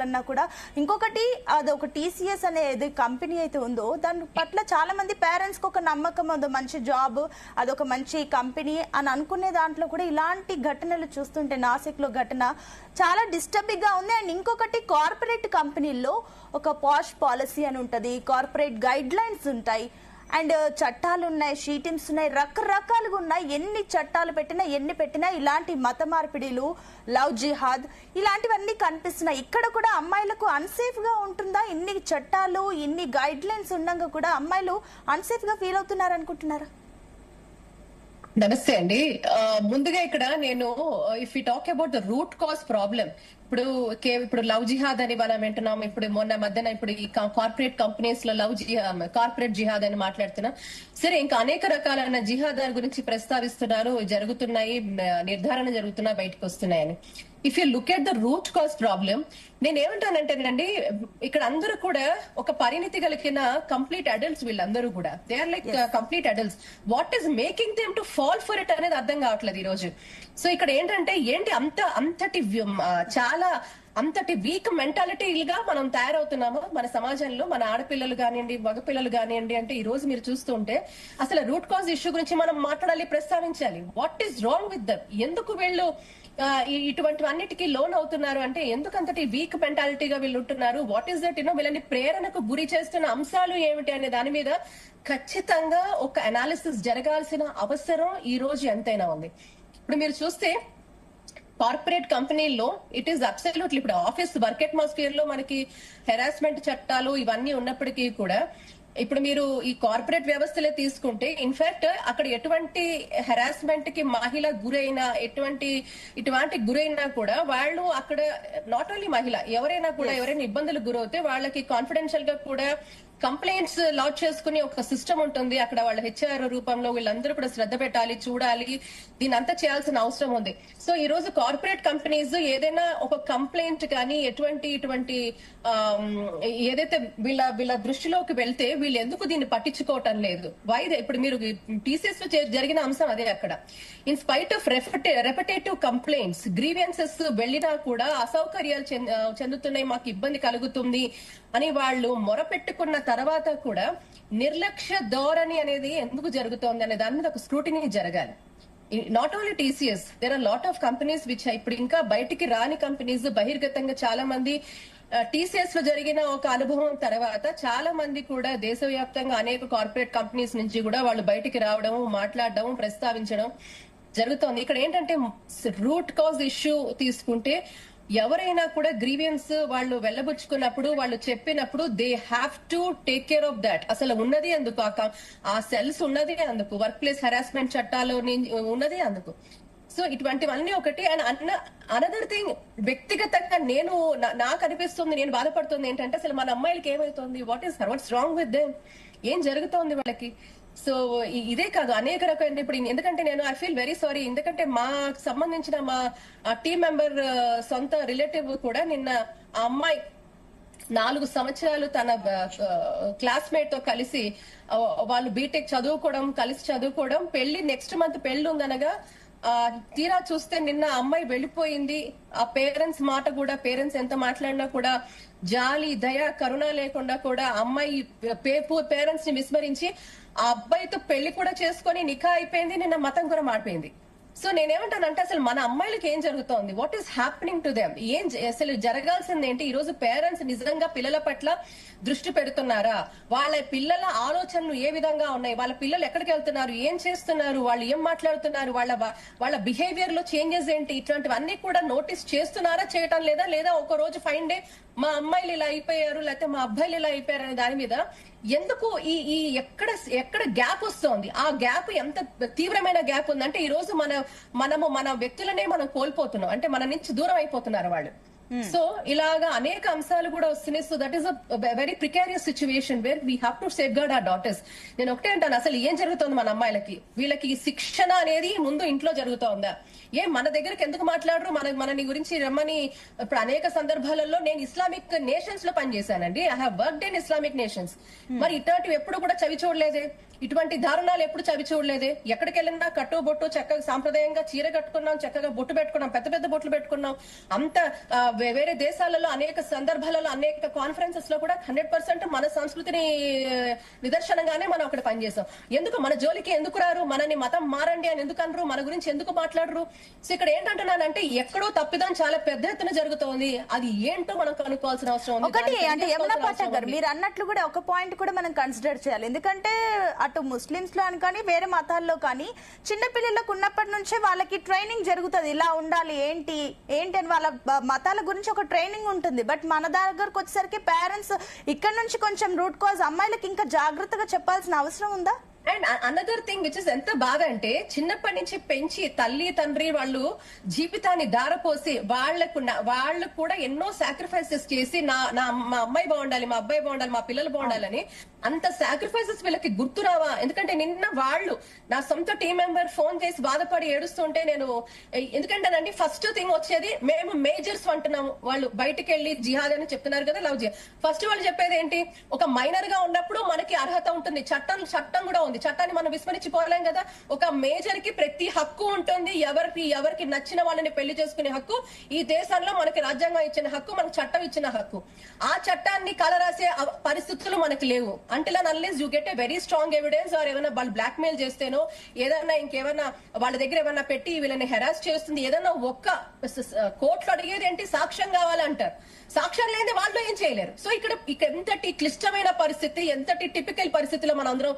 కన్నా కూడా. ఇంకొకటి అదొక టీసీఎస్ అనేది కంపెనీ అయితే ఉందో దాని పట్ల చాలా మంది పేరెంట్స్ కి ఒక నమ్మకం ఉందో, మంచి జాబ్, అదొక మంచి కంపెనీ అని అనుకునే దాంట్లో కూడా ఇలాంటి ఘటనలు చూస్తుంటే నాసిక్ లో ఘటన చాలా డిస్టర్బింగ్ గా ఉంది. అండ్ ఇంకొకటి కార్పొరేట్ కంపెనీల్లో ఒక పాష్ పాలసీ అని ఉంటది, కార్పొరేట్ గైడ్ లైన్స్ ఉంటాయి, అండ్ చట్టాలు ఉన్నాయి, షీటింగ్స్ ఉన్నాయి, రకరకాలుగా ఉన్నాయి. ఎన్ని చట్టాలు పెట్టినా ఎన్ని పెట్టినా ఇలాంటి మత మార్పిడిలు, లవ్ జిహాద్ ఇలాంటివన్నీ కనిపిస్తున్నాయి. ఇక్కడ కూడా అమ్మాయిలకు అన్సేఫ్ గా ఉంటుందా? ఇన్ని చట్టాలు ఇన్ని గైడ్ లైన్స్ ఉండగా కూడా అమ్మాయిలు అన్సేఫ్ గా ఫీల్ అవుతున్నారు అనుకుంటున్నారా? నమస్తే అండి. ముందుగా ఇక్కడ నేను if you talk about the root cause problem, ఇప్పుడు లవ్ జిహాద్ అని మనం వింటున్నాం. ఇప్పుడు మొన్న మధ్యన ఇప్పుడు ఈ కార్పొరేట్ కంపెనీస్ లో కార్పొరేట్ జిహాద్ అని మాట్లాడుతున్నాం. సరే, ఇంకా అనేక రకాలైన జిహాద్ గురించి ప్రస్తావిస్తున్నారు, జరుగుతున్నాయి, నిర్ధారణ జరుగుతున్నా, బయటకు వస్తున్నాయని. If you look at the root cause problem, నేనేమంటానంటేనండి, ఇక్కడ అందరూ కూడా ఒక పరిణితి కలిగిన కంప్లీట్ అడల్ట్స్, వీళ్ళందరూ కూడా they are like complete adults. What is making them to fall for it అనేది అర్థం కావట్లేదు ఈ రోజు. సో ఇక్కడ ఏంటి అంతటి వీక్ మెంటాలిటీగా మనం తయారవుతున్నాము మన సమాజంలో. మన ఆడపిల్లలు కానివ్వండి, మగపిల్లలు కానివ్వండి, అంటే ఈ రోజు మీరు చూస్తుంటే అసలు రూట్ కాజ్ ఇష్యూ గురించి మనం మాట్లాడాలి, ప్రస్తావించాలి. What is wrong with them? ఎందుకు వీళ్ళు ఇటువంటి అన్నిటికీ లోన్ అవుతున్నారు అంటే ఎందుకు అంతటి వీక్ మెంటాలిటీగా వీళ్ళు ఉంటున్నారు? What is that? వీళ్ళని ప్రేరణకు గురి చేస్తున్న అంశాలు ఏమిటి అనే దాని మీద ఖచ్చితంగా ఒక అనాలిసిస్ జరగాల్సిన అవసరం ఈ రోజు ఎంతైనా ఉంది. ఇప్పుడు మీరు చూస్తే కార్పొరేట్ కంపెనీల్లో ఇట్ ఈస్ అబ్సల్యూట్లీ, ఇప్పుడు ఆఫీస్ వర్క్ అట్మాస్ఫియర్ లో మనకి హెరాస్మెంట్ చట్టాలు ఇవన్నీ ఉన్నప్పటికీ కూడా, ఇప్పుడు మీరు ఈ కార్పొరేట్ వ్యవస్థలే తీసుకుంటే ఇన్ఫాక్ట్ అక్కడ ఎటువంటి హెరాస్మెంట్ కి మహిళ గురైనా, ఇటువంటి గురైనా కూడా వాళ్ళు అక్కడ నాట్ ఓన్లీ మహిళ, ఎవరైనా ఇబ్బందులకు గురవుతే వాళ్ళకి కాన్ఫిడెన్షియల్ గా కూడా కంప్లైంట్స్ లాంచ్ చేసుకుని ఒక సిస్టమ్ ఉంటుంది అక్కడ. వాళ్ళ హెచ్ఆర్ రూపంలో వీళ్ళందరూ కూడా శ్రద్ధ పెట్టాలి, చూడాలి, దీని అంతా చేయాల్సిన అవసరం ఉంది. సో ఈ రోజు కార్పొరేట్ కంపెనీస్ ఏదైనా ఒక కంప్లైంట్ కానీ ఇటువంటి ఏదైతే వీళ్ళ దృష్టిలోకి వెళ్తే వీళ్ళు ఎందుకు దీన్ని పట్టించుకోవటం లేదు? ఇప్పుడు మీరు టీసీఎస్ లో జరిగిన అంశం అదే. అక్కడ in spite of repetitive complaints, grievances వెళ్ళినా కూడా అసౌకర్యాలు చెందుతున్నాయి, మాకు ఇబ్బంది కలుగుతుంది అని వాళ్ళు మొరపెట్టుకున్న తర్వాత కూడా నిర్లక్ష్య ధోరణి అనేది ఎందుకు జరుగుతోంది అనే దాని మీద ఒక స్క్రూటినీ జరగాలి. Not only TCS, there are lot of companies which ఇప్పుడు ఇంకా బయటికి రాని కంపెనీస్, బహిర్గతంగా చాలా మంది టీసీఎస్ లో జరిగిన ఒక అనుభవం తర్వాత చాలా మంది కూడా దేశవ్యాప్తంగా అనేక కార్పొరేట్ కంపెనీస్ నుంచి కూడా వాళ్ళు బయటికి రావడం, మాట్లాడడం, ప్రస్తావించడం జరుగుతోంది. ఇక్కడ ఏంటంటే రూట్ కాజ్ ఇష్యూ తీసుకుంటే ఎవరైనా కూడా గ్రీవియన్స్ వాళ్ళు వెళ్ళబుచ్చుకున్నప్పుడు, వాళ్ళు చెప్పినప్పుడు they have to take care of that. అసలు ఉన్నది అందుకు, ఆ సెల్స్ ఉన్నది అందుకు, వర్క్ ప్లేస్ హెరాస్మెంట్ చట్టాలు ఉన్నది అందుకు. సో ఇటువంటివన్నీ ఒకటి. అండ్ అనదర్ థింగ్, వ్యక్తిగతంగా నాకు అనిపిస్తుంది, నేను బాధపడుతుంది ఏంటంటే అసలు మన అమ్మాయిలకి ఏమవుతుంది? What's wrong with them? ఏం జరుగుతోంది వాళ్ళకి? సో ఇదే కాదు, అనేక రకమైన, ఇప్పుడు ఎందుకంటే నేను ఐ ఫీల్ వెరీ సారీ, ఎందుకంటే మాకు సంబంధించిన మా టీం మెంబర్ సొంత రిలేటివ్ కూడా నిన్న ఆ అమ్మాయి 4 సంవత్సరాలు తన క్లాస్మేట్ తో కలిసి వాళ్ళు బీటెక్ కలిసి చదువుకోవడం, పెళ్లి నెక్స్ట్ మంత్ పెళ్లి ఉందనగా తీరా చూస్తే నిన్న అమ్మాయి వెళ్ళిపోయింది. ఆ పేరెంట్స్ మాట కూడా, పేరెంట్స్ ఎంత మాట్లాడినా కూడా జాలి, దయ, కరుణ లేకుండా కూడా అమ్మాయి పేరెంట్స్ ని విస్మరించి ఆ అబ్బాయితో పెళ్లి కూడా చేసుకుని నిఖా అయిపోయింది. నిన్న మతం కూడా మారిపోయింది. సో నేనేమంటానంటే అసలు మన అమ్మాయిలకి ఏం జరుగుతోంది? What is happening to them? అసలు జరగాల్సింది ఏంటి? ఈ రోజు పేరెంట్స్ నిజంగా పిల్లల పట్ల దృష్టి పెడుతున్నారా? వాళ్ళ పిల్లల ఆలోచనలు ఏ విధంగా ఉన్నాయి? వాళ్ళ పిల్లలు ఎక్కడికి వెళ్తున్నారు? ఏం చేస్తున్నారు? వాళ్ళు ఏం మాట్లాడుతున్నారు? వాళ్ళ బిహేవియర్ లో చేంజెస్ ఏంటి? ఇటువంటివన్నీ కూడా నోటీస్ చేస్తున్నారా, చేయటం లేదా ఒక రోజు ఫైన్ డే మా అమ్మాయిలు ఇలా అయిపోయారు, లేకపోతే మా అబ్బాయిలు ఇలా అయిపోయారు అనే దాని మీద ఎందుకు ఈ ఎక్కడ గ్యాప్ వస్తోంది? ఆ గ్యాప్ ఎంత తీవ్రమైన గ్యాప్ ఉందంటే ఈ రోజు మన వ్యక్తులనే మనం కోల్పోతున్నాం, అంటే మన నుంచి దూరం అయిపోతున్నారు వాళ్ళు. సో ఇలాగా అనేక అంశాలు కూడా వస్తున్నాయి. So that is a very precarious situation where we have to safeguard our daughters. నేను ఒకటే అంటాను, అసలు ఏం జరుగుతుంది మన అమ్మాయిలకి? వీళ్ళకి శిక్షణ అనేది ముందు ఇంట్లో జరుగుతోందా? మన దగ్గరికి ఎందుకు మాట్లాడరు? మనని గురించి రమ్మని ఇప్పుడు అనేక సందర్భాలలో నేను ఇస్లామిక్ నేషన్స్ లో పనిచేశానండి. I have worked in Islamic nations. మరి ఇట్లాంటివి ఎప్పుడు కూడా చవి చూడలేదే, ఇటువంటి దారుణాలు ఎప్పుడు చవి చూడలేదే. ఎక్కడికి వెళ్ళినా కట్టు బొట్టు చక్కగా సాంప్రదాయంగా చీర కట్టుకున్నాం, చక్కగా బొట్టు పెట్టుకున్నాం, పెద్ద పెద్ద బొట్లు పెట్టుకున్నాం, అంత వేరే దేశాలలో అనేక సందర్భాలలో అనేక కాన్ఫరెన్సెస్ లో కూడా 100% మన సంస్కృతిని నిదర్శనంగానే మనం అక్కడ పనిచేసాం. ఎందుకు మన జోలికి ఎందుకు రారు, మనని మతం మారండి అని ఎందుకు అనరు, మన గురించి ఎందుకు మాట్లాడరు? సో ఇక్కడ ఏంటంటున్నానంటే ఎక్కడో తప్పిదం చాలా పెద్ద ఎత్తున జరుగుతోంది. అది ఏంటో మనం కనుక్కోవాల్సిన అవసరం ఉంది. ఒకటి అంటే యమునా పాఠక్ గారు మీరు అన్నట్లు కూడా ఒక పాయింట్ కూడా మనం కన్సిడర్ చేయాలి. ఎందుకంటే అటు ముస్లిమ్స్ లో అని కానీ వేరే మతాల్లో కానీ చిన్న పిల్లలకు ఉన్నప్పటి నుంచే వాళ్ళకి ట్రైనింగ్ జరుగుతుంది, ఇలా ఉండాలి ఏంటి అని వాళ్ళ మతాల గురించి ఒక ట్రైనింగ్ ఉంటుంది. బట్ మన దగ్గరకు వచ్చేసరికి పేరెంట్స్ ఇక్కడ నుంచి కొంచెం రూట్ కాజ్ అమ్మాయిలకి ఇంకా జాగ్రత్తగా చెప్పాల్సిన అవసరం ఉందా? And another thing which is ఎంత బాధ అంటే చిన్నప్పటి నుంచి పెంచి తల్లి తండ్రి వాళ్ళు జీవితాన్ని దారపోసి వాళ్ళకు కూడా ఎన్నో సాక్రిఫైసెస్ చేసి మా అమ్మాయి బాగుండాలి, మా అబ్బాయి బాగుండాలి, మా పిల్లలు బాగుండాలని అంత సాక్రిఫైసెస్ వీళ్ళకి గుర్తు రావా? ఎందుకంటే నిన్న వాళ్ళు నా సొంత టీం మెంబర్ ఫోన్ చేసి బాధపడి ఏడుస్తుంటే నేను ఎందుకంటేనండి ఫస్ట్ థింగ్ వచ్చేది మేము మేజర్స్ అంటున్నాము, వాళ్ళు బయటకు వెళ్ళి జిహాద్ అని చెప్తున్నారు కదా, లవ్ జిహాద్. ఫస్ట్ వాళ్ళు చెప్పేది ఏంటి, ఒక మైనర్ గా ఉన్నప్పుడు మనకి అర్హత ఉంటుంది, చట్టం కూడా ఉంది, చట్టాన్ని మనం విస్మరించిపోలేం కదా. ఒక మేజర్ కి ప్రతి హక్కు ఉంటుంది, ఎవరికి నచ్చిన వాళ్ళని పెళ్లి చేసుకునే హక్కు ఈ దేశంలో మనకి రాజ్యాంగం ఇచ్చిన హక్కు, మనకు చట్టం ఇచ్చిన హక్కు. ఆ చట్టాన్ని కలరాసే పరిస్థితులు మనకి లేవు. Until and unless you get a very strong evidence are ఏమైనా వాళ్ళు బ్లాక్ మెయిల్ చేస్తేనో ఏదైనా ఇంకేమైనా వాళ్ళ దగ్గర ఏమైనా పెట్టి వీళ్ళని హెరాస్ చేస్తుంది ఏదైనా ఒక్క కోర్టులో అడిగేది ఏంటి, సాక్ష్యం కావాలంటారు. సాక్ష్యం లేని వాళ్ళు ఏం చేయలేరు. సో ఇక్కడ ఎంతటి క్లిష్టమైన పరిస్థితి, ఎంతటి టిపికల్ పరిస్థితిలో మనం అందరం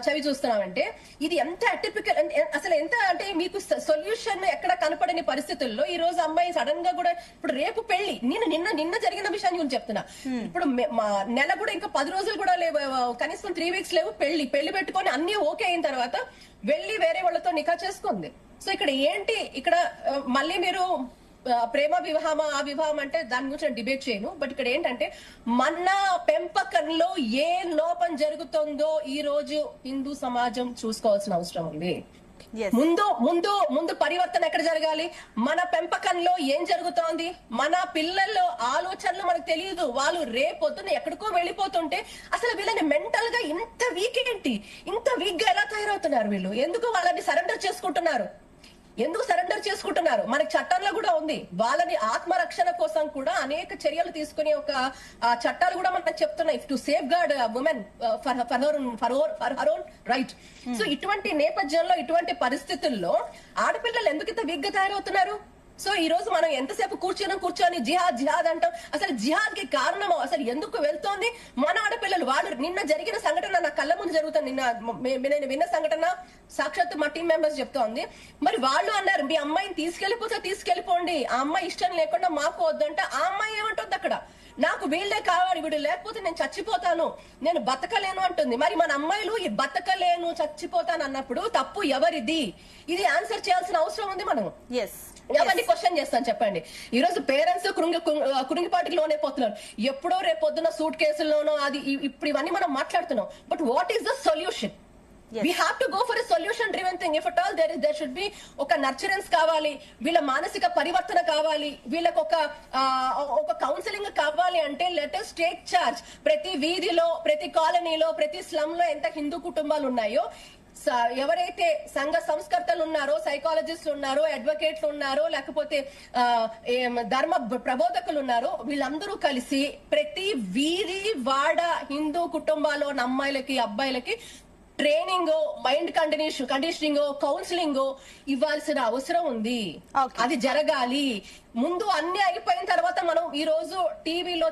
చవి చూస్తున్నామంటే ఇది ఎంత అటిపికల్, అసలు ఎంత అంటే మీకు సొల్యూషన్ ఎక్కడ కనపడని పరిస్థితుల్లో ఈ రోజు అమ్మాయి సడన్ గా కూడా ఇప్పుడు రేపు పెళ్లి, నిన్న జరిగిన విషయాన్ని గురించి చెప్తున్నా. ఇప్పుడు నెల కూడా ఇంకా 10 రోజులు కూడా లేవు, కనీసం 3 వీక్స్ లేవు, పెళ్లి పెట్టుకొని అన్ని ఓకే అయిన తర్వాత వెళ్లి వేరే వాళ్ళతో నికా చేసుకుంది. సో ఇక్కడ ఏంటి, ఇక్కడ మళ్ళీ మీరు ప్రేమ వివాహమా ఆ వివాహం అంటే దాని గురించి నేను డిబేట్ చేయను. బట్ ఇక్కడ ఏంటంటే మన పెంపకంలో ఏ లోపం జరుగుతుందో ఈ రోజు హిందూ సమాజం చూసుకోవాల్సిన అవసరం ఉంది. ముందు పరివర్తన ఎక్కడ జరగాలి, మన పెంపకంలో ఏం జరుగుతోంది, మన పిల్లల్లో ఆలోచనలు మనకు తెలియదు. వాళ్ళు రేపొద్దున ఎక్కడికో వెళ్ళిపోతుంటే అసలు వీళ్ళని మెంటల్ గా ఇంత వీక్ ఏంటి, ఇంత వీక్ గా ఎలా తయారవుతున్నారు వీళ్ళు, ఎందుకు వాళ్ళని సరెండర్ చేసుకుంటున్నారు, మనకి చట్టంలో కూడా ఉంది. వాళ్ళని ఆత్మరక్షణ కోసం కూడా అనేక చర్యలు తీసుకునే ఒక చట్టాలు కూడా మనకు చెప్తున్నాయి, to safeguard women for her own right. So ఇటువంటి నేపథ్యంలో ఇటువంటి పరిస్థితుల్లో ఆడపిల్లలు ఎందుకు ఇంత వీక్ గా తయారవుతున్నారు? సో ఈ రోజు మనం ఎంతసేపు కూర్చొని జిహాద్ అంటాం. అసలు జిహాద్ కి కారణం అసలు ఎందుకు వెళ్తోంది? మన ఆడపిల్లలు వాళ్ళు నిన్న జరిగిన సంఘటన నా కళ్ళ ముందు జరుగుతుంది. నేను విన్న సంఘటన సాక్షాత్తు మా టీం మెంబర్స్ చెప్తోంది. మరి వాళ్ళు అన్నారు మీ అమ్మాయిని తీసుకెళ్లిపోండి, ఆ అమ్మాయి ఇష్టం లేకుండా మాకు వద్దంటే ఆ అమ్మాయి ఏమంటుంది అక్కడ, నాకు వీళ్ళే కావాలి, వీడు లేకపోతే నేను చచ్చిపోతాను, నేను బతకలేను అంటుంది. మరి మన అమ్మాయిలు ఈ బతకలేను చచ్చిపోతాను అన్నప్పుడు తప్పు ఎవరిది? ఇది ఆన్సర్ చేయాల్సిన అవసరం ఉంది. మనం ఎవరిని క్వశ్చన్ చేస్తాను చెప్పండి. ఈ రోజు పేరెంట్స్ కురింగిపాటికి లోనే పోతున్నారు. ఎప్పుడో రేపు పొద్దున్న సూట్ కేసుల్లోనో అది ఇప్పుడు ఇవన్నీ మనం మాట్లాడుతున్నాం. But what is the solution? We have to go for a solution driven thing. If at all there should be ఒక నర్చరెన్స్ కావాలి, వీళ్ళ మానసిక పరివర్తన కావాలి, వీళ్ళకి ఒక కౌన్సిలింగ్ కావాలి అంటే లెట్ us take charge. ప్రతి వీధిలో, ప్రతి కాలనీలో, ప్రతి స్లమ్ లో ఎంత హిందూ కుటుంబాలు ఉన్నాయో, ఎవరైతే సంఘ సంస్కర్తలు ఉన్నారో, సైకాలజిస్టులు ఉన్నారో, అడ్వకేట్లు ఉన్నారో, లేకపోతే ధర్మ ప్రబోధకులు ఉన్నారో, వీళ్ళందరూ కలిసి ప్రతి వీధి వాడ హిందూ కుటుంబాల్లో అమ్మాయిలకి అబ్బాయిలకి ట్రైనింగ్, మైండ్ కండిషనింగ్, కౌన్సిలింగ్ ఇవ్వాల్సిన అవసరం ఉంది. అది జరగాలి. ముందు అన్ని అయిపోయిన తర్వాత మనం ఈ రోజు టీవీలో